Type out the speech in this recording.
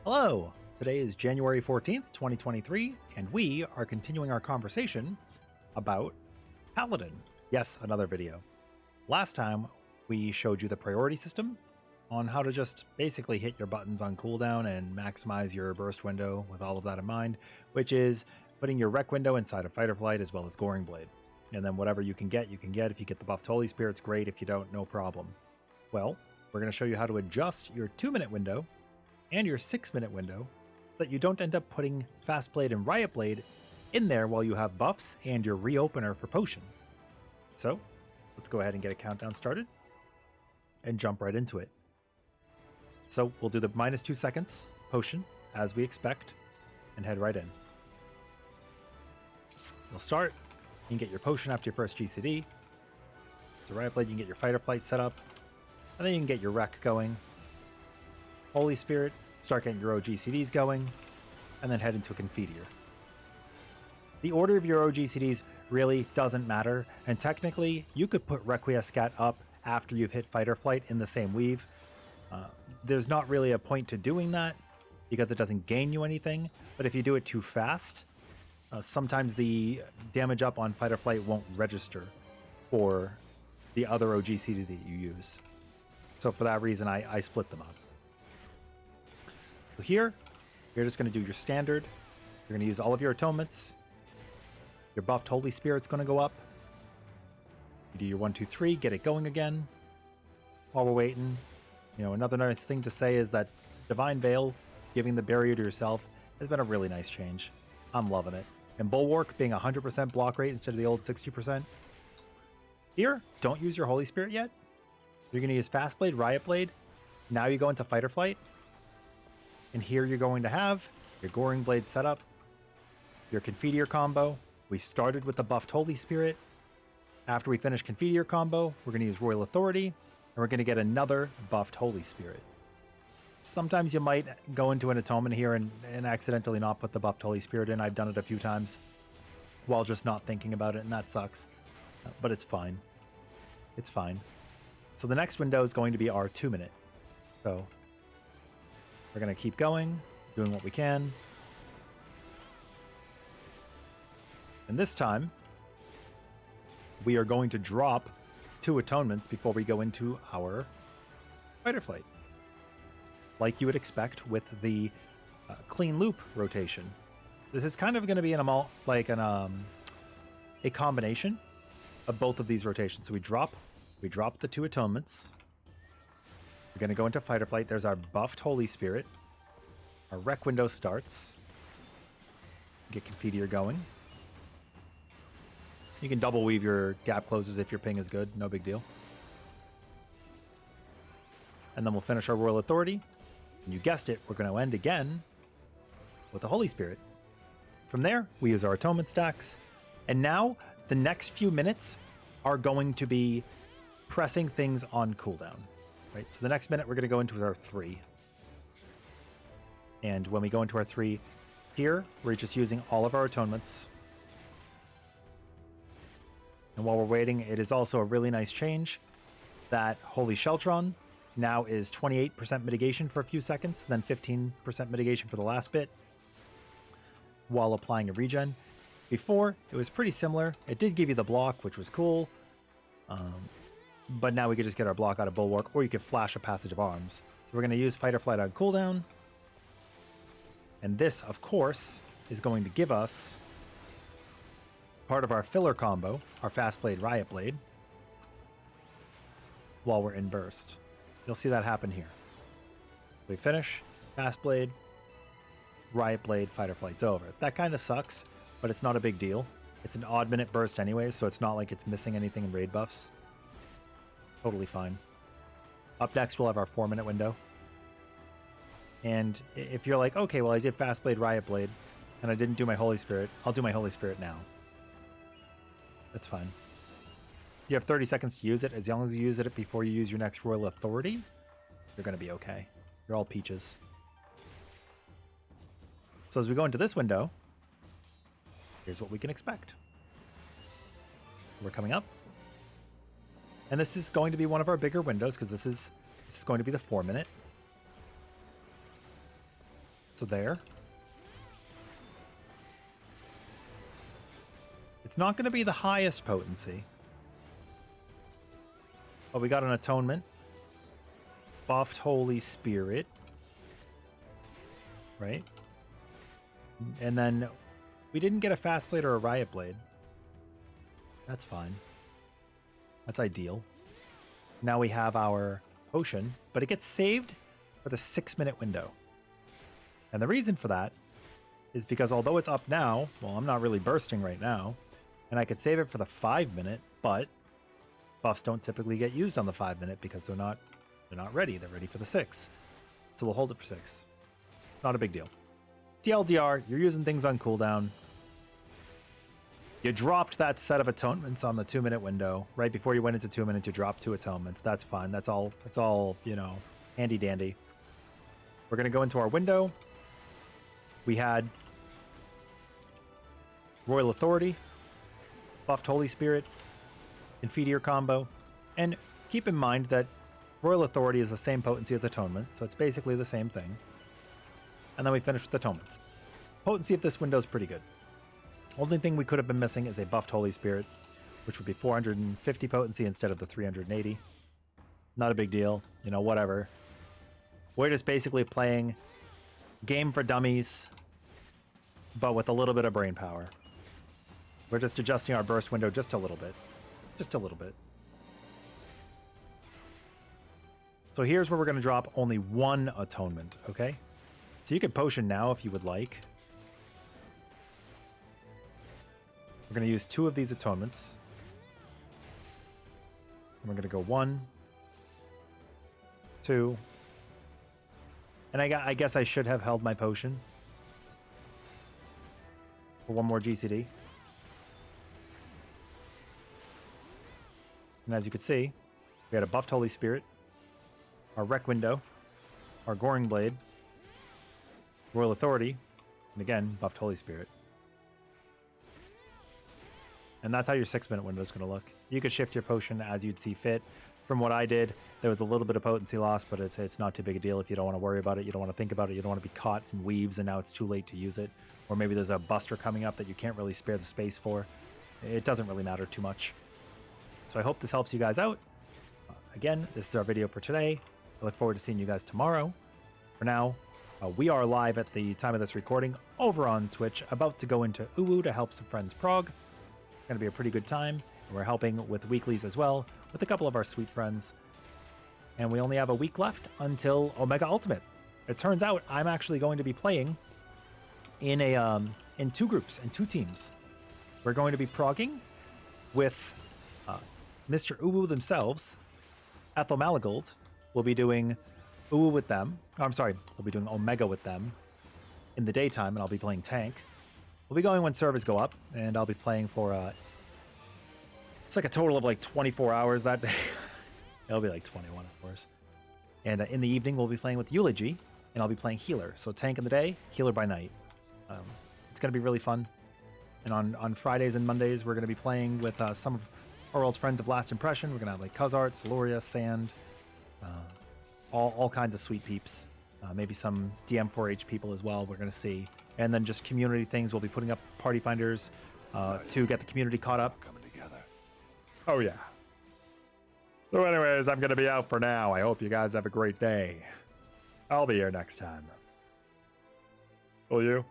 Hello! Today is January 14th, 2023, and we are continuing our conversation about Paladin. Yes, another video. Last time, we showed you the priority system on how to just basically hit your buttons on cooldown and maximize your burst window with all of that in mind, which is putting your rec window inside of Fight or Flight as well as Goring Blade. And then whatever you can get, you can get. If you get the buffed Holy Spirit's great. If you don't, no problem. Well, we're going to show you how to adjust your 2-minute window and your 6-minute window so that you don't end up putting Fast Blade and Riot Blade in there while you have buffs and your reopener for potion. So let's go ahead and get a countdown started and jump right into it. So we'll do the -2 seconds potion as we expect and head right in. You'll start, you can get your potion after your first GCD. The Riot Blade, you can get your Fight or Flight set up, and then you can get your rec going. Holy Spirit, start getting your OGCDs going, and then head into a Confiteor. The order of your OGCDs really doesn't matter, and technically, you could put Requiescat up after you've hit Fight or Flight in the same weave. There's not really a point to doing that, because it doesn't gain you anything, but if you do it too fast, sometimes the damage up on Fight or Flight won't register for the other OGCD that you use. So for that reason, I split them up. So here, you're just going to do your standard. You're going to use all of your atonements. Your buffed Holy Spirit's going to go up. You do your 1, 2, 3, get it going again. While we're waiting, another nice thing to say is that Divine Veil, giving the barrier to yourself, has been a really nice change. I'm loving it. And Bulwark being 100% block rate instead of the old 60%. Here, don't use your Holy Spirit yet. You're going to use Fast Blade, Riot Blade. Now you go into Fight or Flight. And here you're going to have your Goring Blade setup, your Confiteor combo. We started with the buffed Holy Spirit. After we finish Confiteor combo, we're going to use Royal Authority, and we're going to get another buffed Holy Spirit. Sometimes you might go into an atonement here and accidentally not put the buffed Holy Spirit in. I've done it a few times while just not thinking about it, and that sucks. But it's fine. It's fine. So the next window is going to be our 2-minute. So we're going to keep going, doing what we can. And this time, we are going to drop 2 atonements before we go into our Fight or Flight. Like you would expect with the clean loop rotation. This is kind of going to be a combination of both of these rotations. So we drop the 2 atonements. We're going to go into Fight or Flight. There's our buffed Holy Spirit. Our rec window starts. Get Confiteor going. You can double weave your gap closes if your ping is good. No big deal. And then we'll finish our Royal Authority. And you guessed it, we're going to end again with the Holy Spirit. From there, we use our atonement stacks. And now, the next few minutes are going to be pressing things on cooldown. Right, so the next minute we're going to go into our 3. And when we go into our 3, here we're just using all of our atonements. And while we're waiting, it is also a really nice change that Holy Sheltron now is 28% mitigation for a few seconds, then 15% mitigation for the last bit while applying a regen. Before, it was pretty similar. It did give you the block, which was cool. But now we could just get our block out of Bulwark, or you could flash a Passage of Arms. So we're going to use Fight or Flight on cooldown. And this, of course, is going to give us part of our filler combo, our Fast Blade, Riot Blade, while we're in burst. You'll see that happen here. We finish, Fast Blade, Riot Blade, Fight or Flight's over. That kind of sucks, but it's not a big deal. It's an odd minute burst anyway, so it's not like it's missing anything in raid buffs. Totally fine. Up next, we'll have our 4-minute window. And if you're like, okay, well, I did Fast Blade, Riot Blade, and I didn't do my Holy Spirit, I'll do my Holy Spirit now. That's fine. You have 30 seconds to use it. As long as you use it before you use your next Royal Authority, you're going to be okay. You're all peaches. So as we go into this window, here's what we can expect. We're coming up. And this is going to be one of our bigger windows because this is going to be the 4-minute. So there. It's not going to be the highest potency. But we got an atonement. Buffed Holy Spirit. Right? And then we didn't get a Fast Blade or a Riot Blade. That's fine. That's ideal. Now we have our potion, but it gets saved for the 6-minute window. And the reason for that is because although it's up now, well, I'm not really bursting right now, and I could save it for the 5-minute, but buffs don't typically get used on the 5-minute because they're not ready. They're ready for the 6. So we'll hold it for 6. Not a big deal. TLDR, you're using things on cooldown. You dropped that set of atonements on the 2-minute window. Right before you went into 2 minutes, you dropped 2 atonements. That's fine. That's all, you know, handy dandy. We're going to go into our window. We had Royal Authority, Buffed Holy Spirit, Infeteor combo. And keep in mind that Royal Authority is the same potency as Atonement, so it's basically the same thing. And then we finish with Atonements. Potency of this window is pretty good. Only thing we could have been missing is a Buffed Holy Spirit, which would be 450 potency instead of the 380. Not a big deal, you know, whatever. We're just basically playing game for dummies, but with a little bit of brain power. We're just adjusting our burst window just a little bit. Just a little bit. So here's where we're going to drop only 1 atonement, okay? So you can potion now if you would like. We're going to use 2 of these atonements. And we're going to go 1, 2. And I guess I should have held my potion for 1 more GCD. And as you can see, we had a Buffed Holy Spirit, our Wreck Window, our Goring Blade, Royal Authority, and again, Buffed Holy Spirit. And that's how your 6-minute window is going to look. You could shift your potion as you'd see fit. From what I did, there was a little bit of potency loss, but it's not too big a deal if you don't want to worry about it. You don't want to think about it. You don't want to be caught in weaves and now it's too late to use it. Or maybe there's a buster coming up that you can't really spare the space for. It doesn't really matter too much. So I hope this helps you guys out. Again, this is our video for today. I look forward to seeing you guys tomorrow. For now, we are live at the time of this recording over on Twitch, about to go into Uwu to help some friends prog. It's going to be a pretty good time. And we're helping with weeklies as well with a couple of our sweet friends. And we only have a week left until Omega Ultimate. It turns out I'm actually going to be playing in in 2 groups and 2 teams. We're going to be progging with Mr. Uwu themselves. Ethel Malagold will be doing Uwu with them. Oh, I'm sorry, we'll be doing Omega with them in the daytime, and I'll be playing tank. We'll be going when servers go up, and I'll be playing for it's like a total of like 24 hours that day. It'll be like 21, of course. And in the evening, we'll be playing with Eulogy, and I'll be playing healer. So tank in the day, healer by night. It's going to be really fun. And on Fridays and Mondays, we're going to be playing with some of our old friends of Last Impression. We're going to have like Cuzart, Celoria, Sand, all kinds of sweet peeps. Maybe some DM4H people as well, we're going to see. And then just community things. We'll be putting up party finders to get the community caught up. Oh, yeah. So anyways, I'm going to be out for now. I hope you guys have a great day. I'll be here next time. Will you?